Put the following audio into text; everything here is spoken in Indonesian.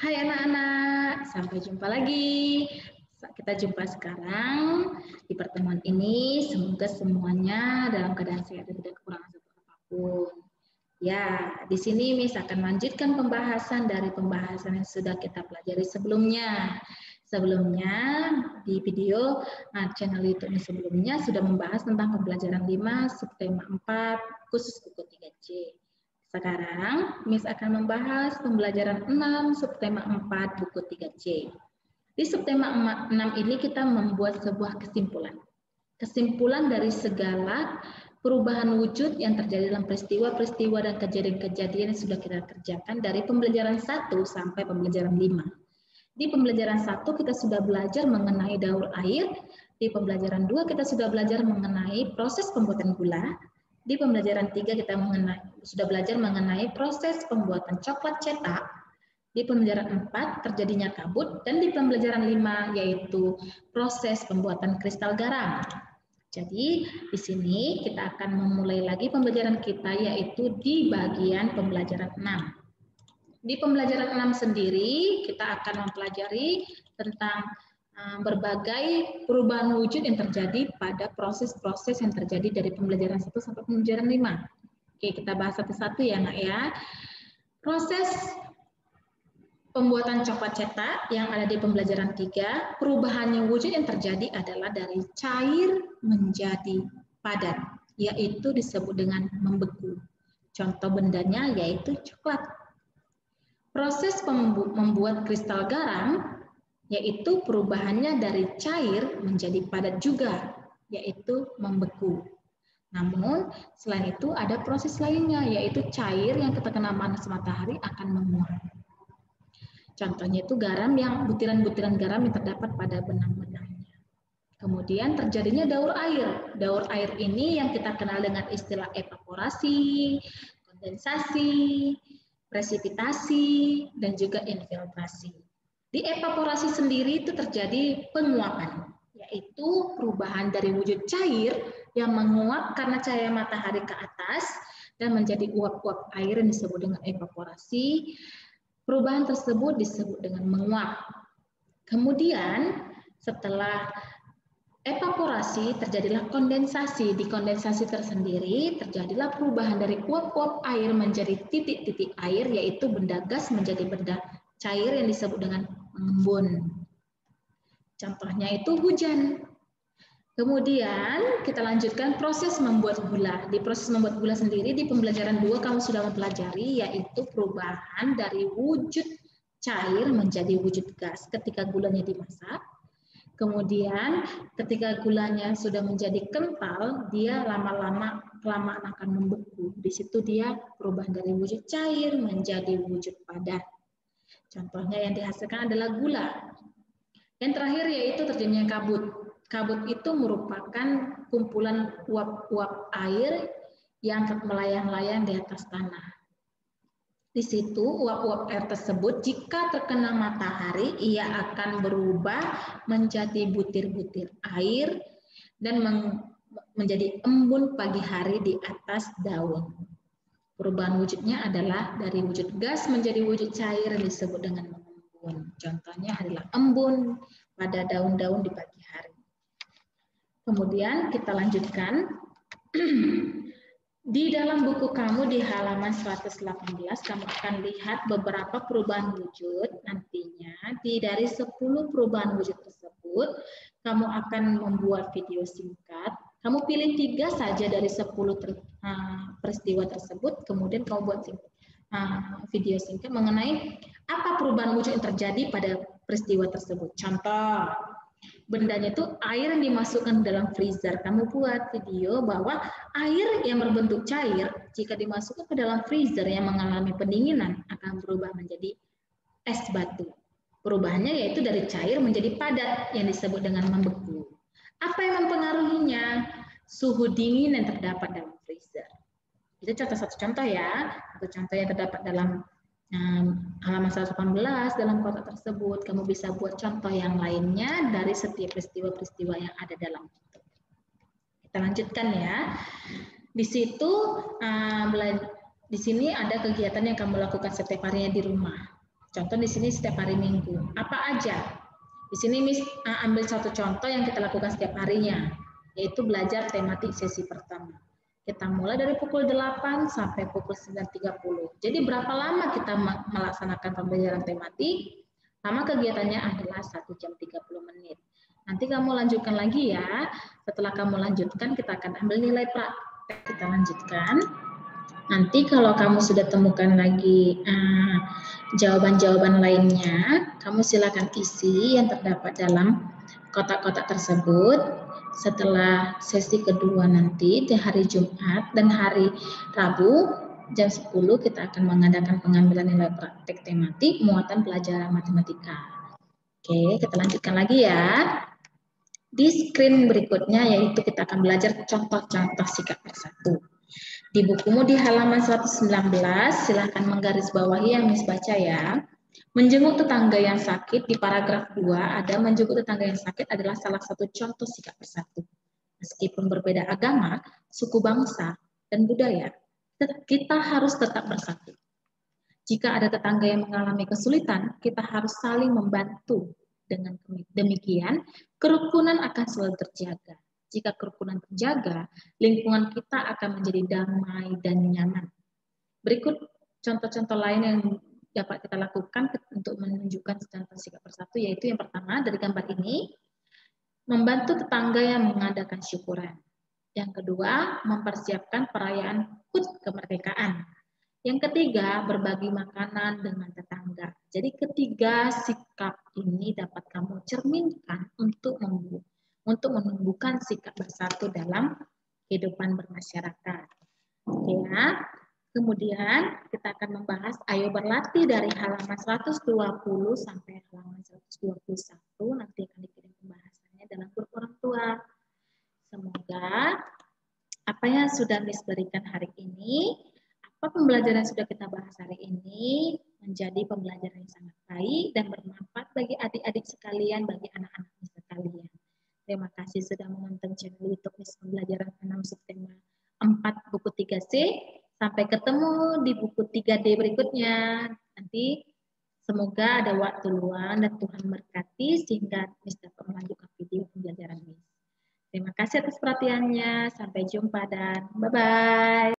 Hai anak-anak, sampai jumpa lagi. Kita jumpa sekarang di pertemuan ini. Semoga semuanya dalam keadaan sehat dan tidak kekurangan satu apapun. Ya, di sini Miss akan melanjutkan pembahasan dari pembahasan yang sudah kita pelajari sebelumnya. Sebelumnya di video channel YouTube sebelumnya sudah membahas tentang pembelajaran 5 subtema 4 khusus buku 3C. Sekarang, Miss akan membahas pembelajaran 6 subtema 4 buku 3C. Di subtema 6 ini kita membuat sebuah kesimpulan. Kesimpulan dari segala perubahan wujud yang terjadi dalam peristiwa-peristiwa dan kejadian-kejadian yang sudah kita kerjakan dari pembelajaran 1 sampai pembelajaran 5. Di pembelajaran 1 kita sudah belajar mengenai daur air, di pembelajaran 2 kita sudah belajar mengenai proses pembuatan gula, di pembelajaran 3 kita sudah belajar mengenai proses pembuatan coklat cetak. Di pembelajaran 4 terjadinya kabut, dan di pembelajaran 5 yaitu proses pembuatan kristal garam. Jadi di sini kita akan memulai lagi pembelajaran kita yaitu di bagian pembelajaran 6. Di pembelajaran 6 sendiri kita akan mempelajari tentang berbagai perubahan wujud yang terjadi pada proses-proses yang terjadi dari pembelajaran 1 sampai pembelajaran 5. Oke, kita bahas satu-satu ya, Nak ya. Proses pembuatan coklat cetak yang ada di pembelajaran 3, perubahannya wujud yang terjadi adalah dari cair menjadi padat, yaitu disebut dengan membeku. Contoh bendanya yaitu coklat. Proses membuat kristal garam yaitu perubahannya dari cair menjadi padat juga, yaitu membeku. Namun, selain itu ada proses lainnya, yaitu cair yang terkena panas matahari akan menguap. Contohnya itu garam yang butiran-butiran garam yang terdapat pada benang-benangnya. Kemudian terjadinya daur air. Daur air ini yang kita kenal dengan istilah evaporasi, kondensasi, presipitasi, dan juga infiltrasi. Di evaporasi sendiri itu terjadi penguapan, yaitu perubahan dari wujud cair yang menguap karena cahaya matahari ke atas dan menjadi uap-uap air yang disebut dengan evaporasi. Perubahan tersebut disebut dengan menguap. Kemudian setelah evaporasi terjadilah kondensasi. Di kondensasi tersendiri terjadilah perubahan dari uap-uap air menjadi titik-titik air, yaitu benda gas menjadi benda cair yang disebut dengan mengembun. Contohnya itu hujan. Kemudian kita lanjutkan proses membuat gula. Di proses membuat gula sendiri di pembelajaran 2 kamu sudah mempelajari yaitu perubahan dari wujud cair menjadi wujud gas ketika gulanya dimasak. Kemudian ketika gulanya sudah menjadi kental, dia lama-lama kelamaan akan membeku. Di situ dia perubahan dari wujud cair menjadi wujud padat. Contohnya yang dihasilkan adalah gula. Yang terakhir yaitu terjadinya kabut. Kabut itu merupakan kumpulan uap-uap air yang melayang-layang di atas tanah. Di situ uap-uap air tersebut jika terkena matahari ia akan berubah menjadi butir-butir air dan menjadi embun pagi hari di atas daun. Perubahan wujudnya adalah dari wujud gas menjadi wujud cair yang disebut dengan mengembun. Contohnya adalah embun pada daun-daun di pagi hari. Kemudian kita lanjutkan. Di dalam buku kamu di halaman 118 kamu akan lihat beberapa perubahan wujud. Nantinya dari 10 perubahan wujud tersebut kamu akan membuat video singkat. Kamu pilih 3 saja dari 10 peristiwa tersebut, kemudian kamu buat video singkat mengenai apa perubahan wujud yang terjadi pada peristiwa tersebut. Contoh, bendanya itu air yang dimasukkan dalam freezer. Kamu buat video bahwa air yang berbentuk cair jika dimasukkan ke dalam freezer yang mengalami pendinginan akan berubah menjadi es batu. Perubahannya yaitu dari cair menjadi padat yang disebut dengan membeku. Apa yang mempengaruhinya? Suhu dingin yang terdapat dalam freezer. Itu satu contoh ya. Satu contoh yang terdapat dalam halaman 118 dalam kotak tersebut. Kamu bisa buat contoh yang lainnya dari setiap peristiwa-peristiwa yang ada dalam itu. Kita lanjutkan ya. Di situ di sini ada kegiatan yang kamu lakukan setiap harinya di rumah. Contoh di sini setiap hari Minggu. Apa aja? Di sini Miss ambil satu contoh yang kita lakukan setiap harinya, yaitu belajar tematik sesi pertama. Kita mulai dari pukul 8 sampai pukul 9.30. Jadi berapa lama kita melaksanakan pembelajaran tematik? Lama kegiatannya adalah 1 jam 30 menit. Nanti kamu lanjutkan lagi ya. Setelah kamu lanjutkan, kita akan ambil nilai praktek. Kita lanjutkan. Nanti kalau kamu sudah temukan lagi jawaban-jawaban lainnya, kamu silakan isi yang terdapat dalam kotak-kotak tersebut. Setelah sesi kedua nanti di hari Jumat dan hari Rabu jam 10 kita akan mengadakan pengambilan nilai praktek tematik muatan pelajaran matematika. Oke, kita lanjutkan lagi ya. Di screen berikutnya yaitu kita akan belajar contoh-contoh sikap persatu. Di bukumu di halaman 119, silahkan menggarisbawahi yang Miss baca ya. Menjenguk tetangga yang sakit di paragraf 2 ada menjenguk tetangga yang sakit adalah salah satu contoh sikap persatu. Meskipun berbeda agama, suku bangsa, dan budaya, kita harus tetap bersatu. Jika ada tetangga yang mengalami kesulitan, kita harus saling membantu. Dengan demikian, kerukunan akan selalu terjaga. Jika kerukunan terjaga, lingkungan kita akan menjadi damai dan nyaman. Berikut contoh-contoh lain yang dapat kita lakukan untuk menunjukkan contoh sikap persatu, yaitu yang pertama dari gambar ini, membantu tetangga yang mengadakan syukuran. Yang kedua, mempersiapkan perayaan HUT kemerdekaan. Yang ketiga, berbagi makanan dengan tetangga. Jadi ketiga sikap ini dapat kamu cerminkan untuk menumbuhkan sikap bersatu dalam kehidupan bermasyarakat. Ya. Kemudian kita akan membahas ayo berlatih dari halaman 120 sampai halaman 121. Nanti akan dikirim pembahasannya dalam grup orang tua. Semoga apa yang sudah Miss berikan hari ini, apa pembelajaran yang sudah kita bahas hari ini menjadi pembelajaran yang sangat baik dan bermanfaat bagi adik-adik sekalian, bagi anak-anak sekalian. Terima kasih sudah menonton channel YouTube Miss Pembelajaran 6 Subtema 4 buku 3C. Sampai ketemu di buku 3D berikutnya. Nanti semoga ada waktu luang dan Tuhan berkati sehingga Miss dapat melanjutkan video pembelajaran Miss. Terima kasih atas perhatiannya. Sampai jumpa dan bye-bye.